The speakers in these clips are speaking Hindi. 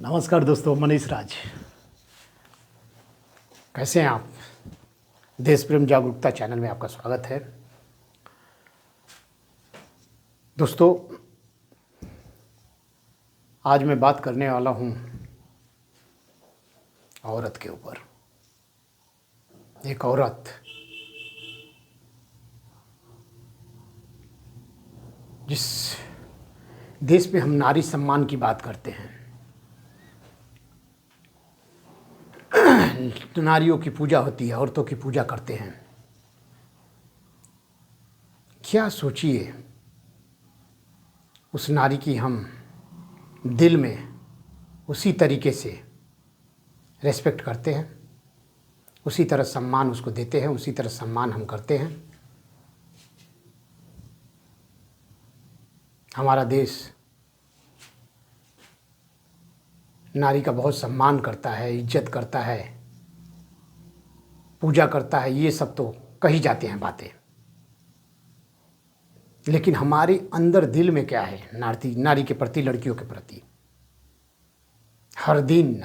नमस्कार दोस्तों, मनीष राज। कैसे हैं आप? देश प्रेम जागरूकता चैनल में आपका स्वागत है। दोस्तों, आज मैं बात करने वाला हूं औरत के ऊपर। एक औरत जिस देश में हम नारी सम्मान की बात करते हैं, नारियों की पूजा होती है, औरतों की पूजा करते हैं। क्या सोचिए, उस नारी की हम दिल में उसी तरीके से रेस्पेक्ट करते हैं, उसी तरह सम्मान उसको देते हैं, उसी तरह सम्मान हम करते हैं। हमारा देश नारी का बहुत सम्मान करता है, इज्जत करता है, पूजा करता है। ये सब तो कही जाते हैं बातें, लेकिन हमारे अंदर दिल में क्या है नारी के प्रति, लड़कियों के प्रति? हर दिन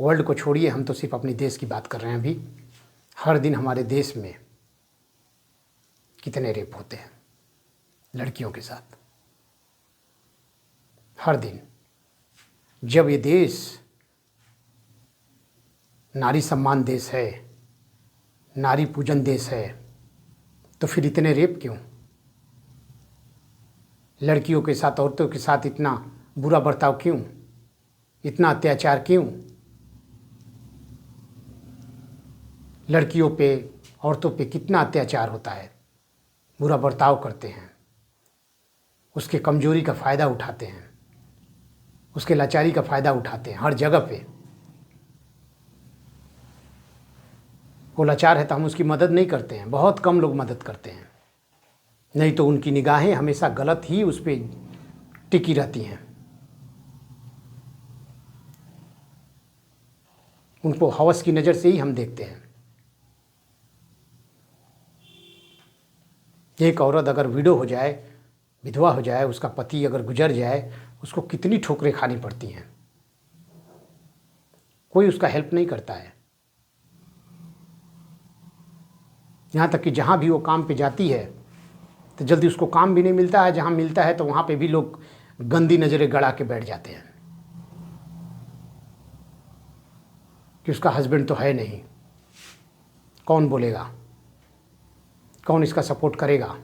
वर्ल्ड को छोड़िए, हम तो सिर्फ अपने देश की बात कर रहे हैं अभी। हर दिन हमारे देश में कितने रेप होते हैं लड़कियों के साथ, हर दिन। जब ये देश नारी सम्मान देश है, नारी पूजन देश है, तो फिर इतने रेप क्यों? लड़कियों के साथ, औरतों के साथ इतना बुरा बर्ताव क्यों? इतना अत्याचार क्यों? लड़कियों पे, औरतों पे कितना अत्याचार होता है, बुरा बर्ताव करते हैं, उसके कमजोरी का फ़ायदा उठाते हैं, उसके लाचारी का फ़ायदा उठाते हैं हर जगह पे। वो लाचार है तो हम उसकी मदद नहीं करते हैं, बहुत कम लोग मदद करते हैं, नहीं तो उनकी निगाहें हमेशा गलत ही उस पर टिकी रहती हैं। उनको हवस की नज़र से ही हम देखते हैं। एक औरत अगर विधवा हो जाए, उसका पति अगर गुजर जाए, उसको कितनी ठोकरें खानी पड़ती हैं, कोई उसका हेल्प नहीं करता है। यहाँ तक कि जहाँ भी वो काम पे जाती है तो जल्दी उसको काम भी नहीं मिलता है, जहाँ मिलता है तो वहाँ पे भी लोग गंदी नज़रें गड़ा के बैठ जाते हैं कि उसका हस्बैंड तो है नहीं, कौन बोलेगा, कौन इसका सपोर्ट करेगा?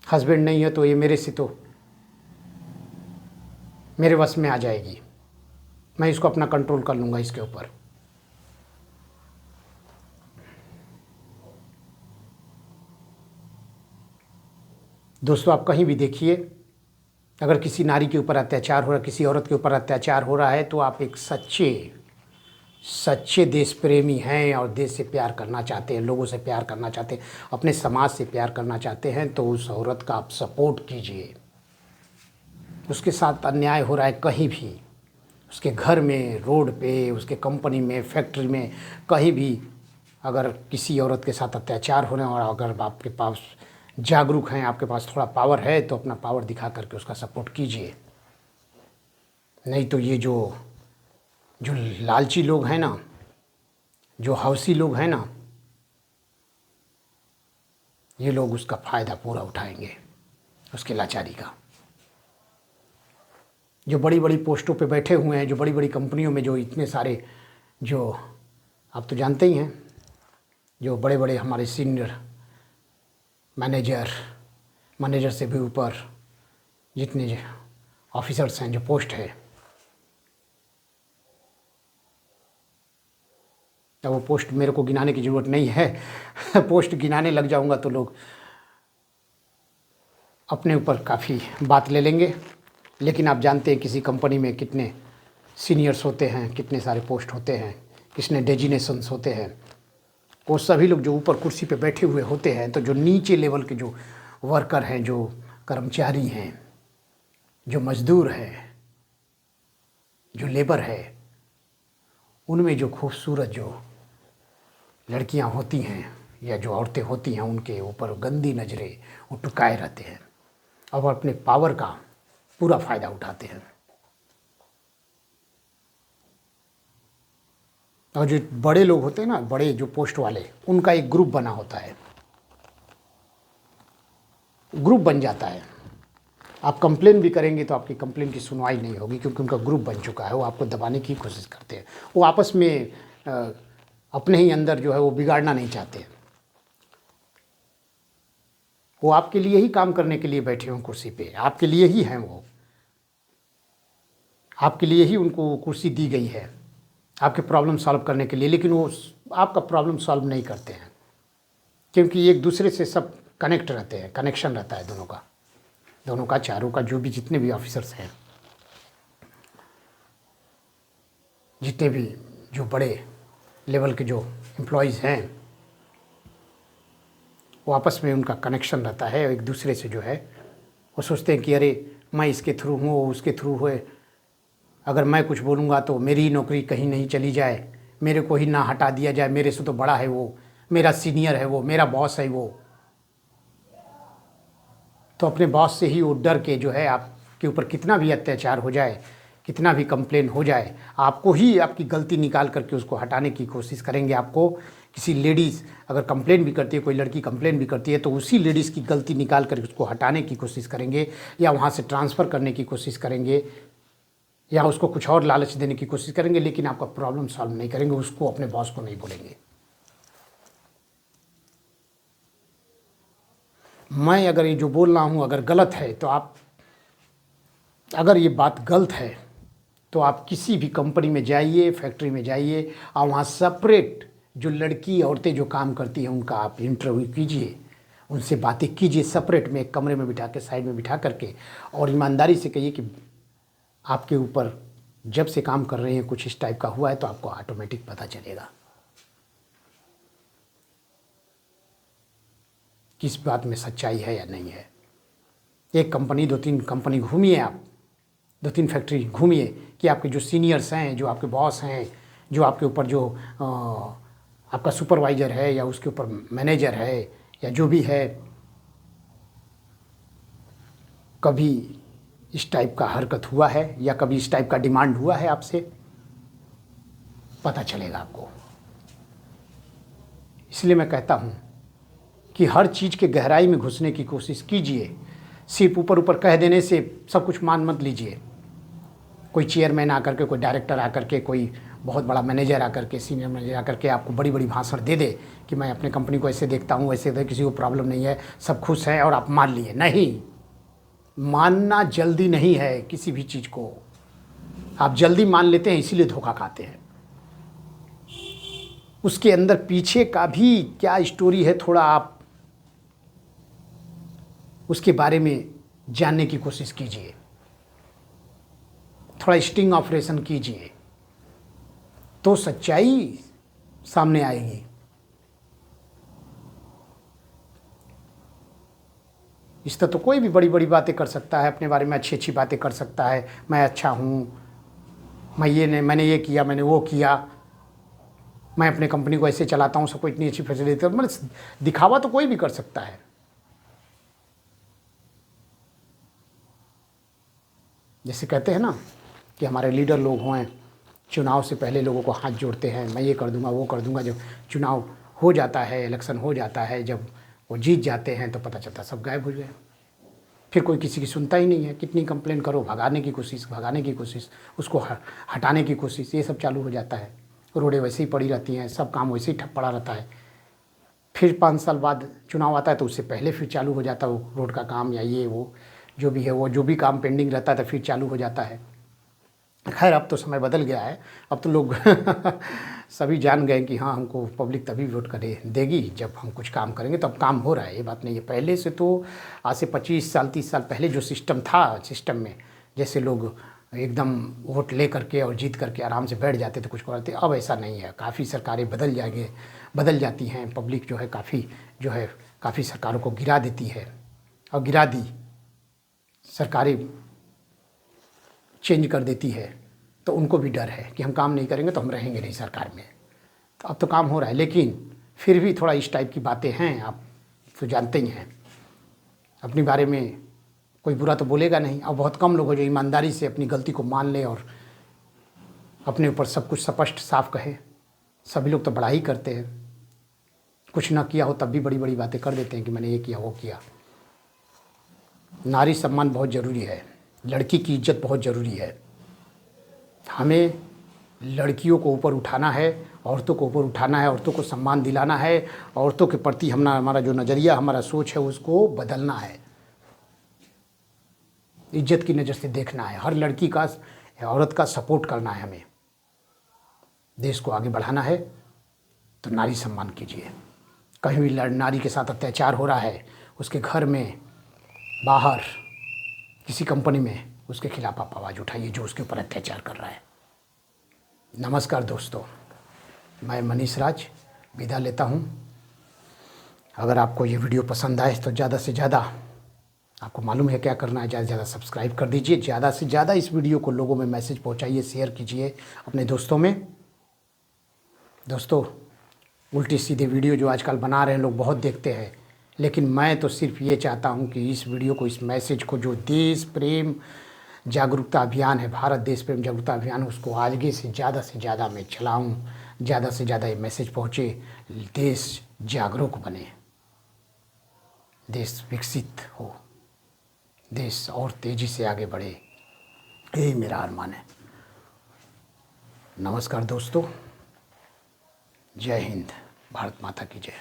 हस्बैंड नहीं है तो ये मेरे वश में आ जाएगी, मैं इसको अपना कंट्रोल कर लूँगा इसके ऊपर। दोस्तों, आप कहीं भी देखिए, अगर किसी नारी के ऊपर अत्याचार हो रहा है, किसी औरत के ऊपर अत्याचार हो रहा है, तो आप एक सच्चे देश प्रेमी हैं और देश से प्यार करना चाहते हैं, लोगों से प्यार करना चाहते हैं, अपने समाज से प्यार करना चाहते हैं, तो उस औरत का आप सपोर्ट कीजिए। उसके साथ अन्याय हो रहा है कहीं भी, उसके घर में, रोड पे, उसके कंपनी में, फैक्ट्री में, कहीं भी अगर किसी औरत के साथ अत्याचार हो रहे हैं, और अगर आपके पास जागरूक हैं, आपके पास थोड़ा पावर है, तो अपना पावर दिखा करके उसका सपोर्ट कीजिए। नहीं तो ये जो लालची लोग हैं ना, जो हवसी लोग हैं ना, ये लोग उसका फ़ायदा पूरा उठाएंगे, उसके लाचारी का। जो बड़ी बड़ी पोस्टों पे बैठे हुए हैं, जो बड़ी बड़ी कंपनियों में, जो इतने सारे, जो आप तो जानते ही हैं, जो बड़े बड़े हमारे सीनियर मैनेजर से भी ऊपर जितने ऑफिसर्स हैं, जो पोस्ट है, तो वो पोस्ट मेरे को गिनाने की ज़रूरत नहीं है। पोस्ट गिनाने लग जाऊंगा तो लोग अपने ऊपर काफ़ी बात ले लेंगे। लेकिन आप जानते हैं किसी कंपनी में कितने सीनियर्स होते हैं, कितने सारे पोस्ट होते हैं, कितने डेजिग्नेशंस होते हैं। वो सभी लोग जो ऊपर कुर्सी पे बैठे हुए होते हैं, तो जो नीचे लेवल के जो वर्कर हैं, जो कर्मचारी हैं, जो मज़दूर हैं, जो लेबर है, उनमें जो खूबसूरत जो लड़कियां होती हैं या जो औरतें होती हैं, उनके ऊपर गंदी नज़रें वो टुकाए रहते हैं और अपने पावर का पूरा फ़ायदा उठाते हैं। और जो बड़े लोग होते हैं ना, बड़े जो पोस्ट वाले, उनका एक ग्रुप बना होता है, ग्रुप बन जाता है। आप कंप्लेन भी करेंगे तो आपकी कंप्लेन की सुनवाई नहीं होगी, क्योंकि उनका ग्रुप बन चुका है। वो आपको दबाने की कोशिश करते हैं। वो आपस में अपने ही अंदर जो है वो बिगाड़ना नहीं चाहते। वो आपके लिए ही काम करने के लिए बैठे हों कुर्सी पे, आपके लिए ही हैं वो, आपके लिए ही उनको कुर्सी दी गई है, आपके प्रॉब्लम सॉल्व करने के लिए। लेकिन वो आपका प्रॉब्लम सॉल्व नहीं करते हैं, क्योंकि एक दूसरे से सब कनेक्ट रहते हैं, कनेक्शन रहता है दोनों का, चारों का, जो भी जितने भी ऑफिसर्स हैं, जितने भी जो बड़े लेवल के जो एम्प्लॉयज़ हैं, वो आपस में उनका कनेक्शन रहता है। एक दूसरे से जो है वो सोचते हैं कि अरे मैं इसके थ्रू हूँ, वो उसके थ्रू हुए, अगर मैं कुछ बोलूँगा तो मेरी नौकरी कहीं नहीं चली जाए, मेरे को ही ना हटा दिया जाए, मेरे से तो बड़ा है वो, मेरा सीनियर है वो, मेरा बॉस है वो। तो अपने बॉस से ही वो डर के जो है आपके ऊपर कितना भी अत्याचार हो जाए, कितना भी कंप्लेन हो जाए, आपको ही आपकी गलती निकाल करके उसको हटाने की कोशिश करेंगे। आपको किसी लेडीज़ अगर कंप्लेन भी करती है, कोई लड़की कंप्लेन भी करती है, तो उसी लेडीज़ की गलती निकाल कर उसको हटाने की कोशिश करेंगे, या वहाँ से ट्रांसफ़र करने की कोशिश करेंगे, या उसको कुछ और लालच देने की कोशिश करेंगे। लेकिन आपका प्रॉब्लम सॉल्व नहीं करेंगे, उसको, अपने बॉस को नहीं बोलेंगे। मैं अगर ये जो बोल रहा हूँ अगर गलत है तो आप, अगर ये बात गलत है तो आप किसी भी कंपनी में जाइए, फैक्ट्री में जाइए, और वहाँ सेपरेट जो लड़की औरतें जो काम करती हैं उनका आप इंटरव्यू कीजिए, उनसे बातें कीजिए सेपरेट में, एक कमरे में बिठा के, साइड में बिठा करके, और ईमानदारी से कहिए कि आपके ऊपर जब से काम कर रहे हैं कुछ इस टाइप का हुआ है, तो आपको ऑटोमेटिक पता चलेगा किस बात में सच्चाई है या नहीं है। एक कंपनी, 2-3 कंपनी घूमिए आप, 2-3 फैक्ट्री घूमिए कि आपके जो सीनियर्स हैं, जो आपके बॉस हैं, जो आपके ऊपर जो आपका सुपरवाइज़र है, या उसके ऊपर मैनेजर है, या जो भी है, कभी इस टाइप का हरकत हुआ है या कभी इस टाइप का डिमांड हुआ है आपसे, पता चलेगा आपको। इसलिए मैं कहता हूँ कि हर चीज़ के गहराई में घुसने की कोशिश कीजिए। सिर्फ ऊपर ऊपर कह देने से सब कुछ मान मत लीजिए। कोई चेयरमैन आकर के, कोई डायरेक्टर आकर के, कोई बहुत बड़ा मैनेजर आकर के, सीनियर मैनेजर आकर के आपको बड़ी बड़ी भाषण दे दे कि मैं अपने कंपनी को ऐसे देखता हूँ, वैसे किसी को प्रॉब्लम नहीं है, सब खुश हैं, और आप मान लिए। नहीं, मानना जल्दी नहीं है किसी भी चीज़ को। आप जल्दी मान लेते हैं, इसीलिए धोखा खाते हैं। उसके अंदर पीछे का भी क्या स्टोरी है, थोड़ा आप उसके बारे में जानने की कोशिश कीजिए, थोड़ा स्टिंग ऑपरेशन कीजिए, तो सच्चाई सामने आएगी। इस तरह तो कोई भी बड़ी बड़ी बातें कर सकता है, अपने बारे में अच्छी अच्छी बातें कर सकता है, मैं अच्छा हूँ, मैं ये नहीं, मैंने ये किया, मैंने वो किया, मैं अपने कंपनी को ऐसे चलाता हूँ, सबको इतनी अच्छी फैसिलिटी, मतलब दिखावा तो कोई भी कर सकता है। जैसे कहते हैं ना कि हमारे लीडर लोग हैं, चुनाव से पहले लोगों को हाथ जोड़ते हैं, मैं ये कर दूंगा, वो कर दूंगा। जब चुनाव हो जाता है, इलेक्शन हो जाता है, जब वो जीत जाते हैं, तो पता चलता सब गायब हो गए, फिर कोई किसी की सुनता ही नहीं है। कितनी कंप्लेन करो, भगाने की कोशिश, उसको हटाने की कोशिश, ये सब चालू हो जाता है। रोडें वैसे ही पड़ी रहती हैं, सब काम वैसे ही ठप पड़ा रहता है। फिर 5 साल बाद चुनाव आता है, तो उससे पहले फिर चालू हो जाता है वो रोड का काम, या ये वो जो भी है, वो जो भी काम पेंडिंग रहता है तो फिर चालू हो जाता है। खैर, अब तो समय बदल गया है, अब तो लोग सभी जान गए कि हाँ, हमको पब्लिक तभी वोट करे देगी जब हम कुछ काम करेंगे। तो अब काम हो रहा है, ये बात नहीं है। पहले से तो आज से 25 साल 30 साल पहले जो सिस्टम था, सिस्टम में जैसे लोग एकदम वोट ले करके और जीत करके आराम से बैठ जाते थे, कुछ करते, अब ऐसा नहीं है। काफ़ी सरकारें बदल जाती हैं, पब्लिक जो है काफ़ी सरकारों को गिरा देती है, और गिरा दी, सरकारें चेंज कर देती है, तो उनको भी डर है कि हम काम नहीं करेंगे तो हम रहेंगे नहीं सरकार में। तो अब तो काम हो रहा है, लेकिन फिर भी थोड़ा इस टाइप की बातें हैं। आप तो जानते ही हैं, अपने बारे में कोई बुरा तो बोलेगा नहीं। और बहुत कम लोग हो जो ईमानदारी से अपनी गलती को मान ले और अपने ऊपर सब कुछ स्पष्ट साफ कहे। सभी लोग तो बड़ा ही करते हैं, कुछ ना किया हो तब भी बड़ी बड़ी बातें कर देते हैं कि मैंने ये किया वो किया। नारी सम्मान बहुत ज़रूरी है, लड़की की इज्जत बहुत ज़रूरी है। हमें लड़कियों को ऊपर उठाना है, औरतों को ऊपर उठाना है, औरतों को सम्मान दिलाना है, औरतों के प्रति हमारा जो नज़रिया, हमारा सोच है उसको बदलना है, इज्जत की नज़र से देखना है। हर लड़की का, औरत का सपोर्ट करना है हमें। देश को आगे बढ़ाना है तो नारी सम्मान कीजिए। कहीं भी नारी के साथ अत्याचार हो रहा है, उसके घर में, बाहर, किसी कंपनी में, उसके खिलाफ आप आवाज़ उठाइए जो उसके ऊपर अत्याचार कर रहा है। नमस्कार दोस्तों, मैं मनीष राज विदा लेता हूँ। अगर आपको ये वीडियो पसंद आए तो ज़्यादा से ज़्यादा, आपको मालूम है क्या करना है, ज़्यादा से ज़्यादा सब्सक्राइब कर दीजिए। ज़्यादा से ज़्यादा इस वीडियो को लोगों में मैसेज पहुँचाइए, शेयर कीजिए अपने दोस्तों में। दोस्तों, उल्टी सीधे वीडियो जो आजकल बना रहे हैं लोग बहुत देखते हैं, लेकिन मैं तो सिर्फ ये चाहता हूँ कि इस वीडियो को, इस मैसेज को, जो देश प्रेम जागरूकता अभियान है, भारत देश प्रेम जागरूकता अभियान, उसको आगे से ज़्यादा मैं चलाऊँ, ज़्यादा से ज़्यादा ये मैसेज पहुँचे, देश जागरूक बने, देश विकसित हो, देश और तेज़ी से आगे बढ़े, यही मेरा अरमान है। नमस्कार दोस्तों, जय हिंद, भारत माता की जय।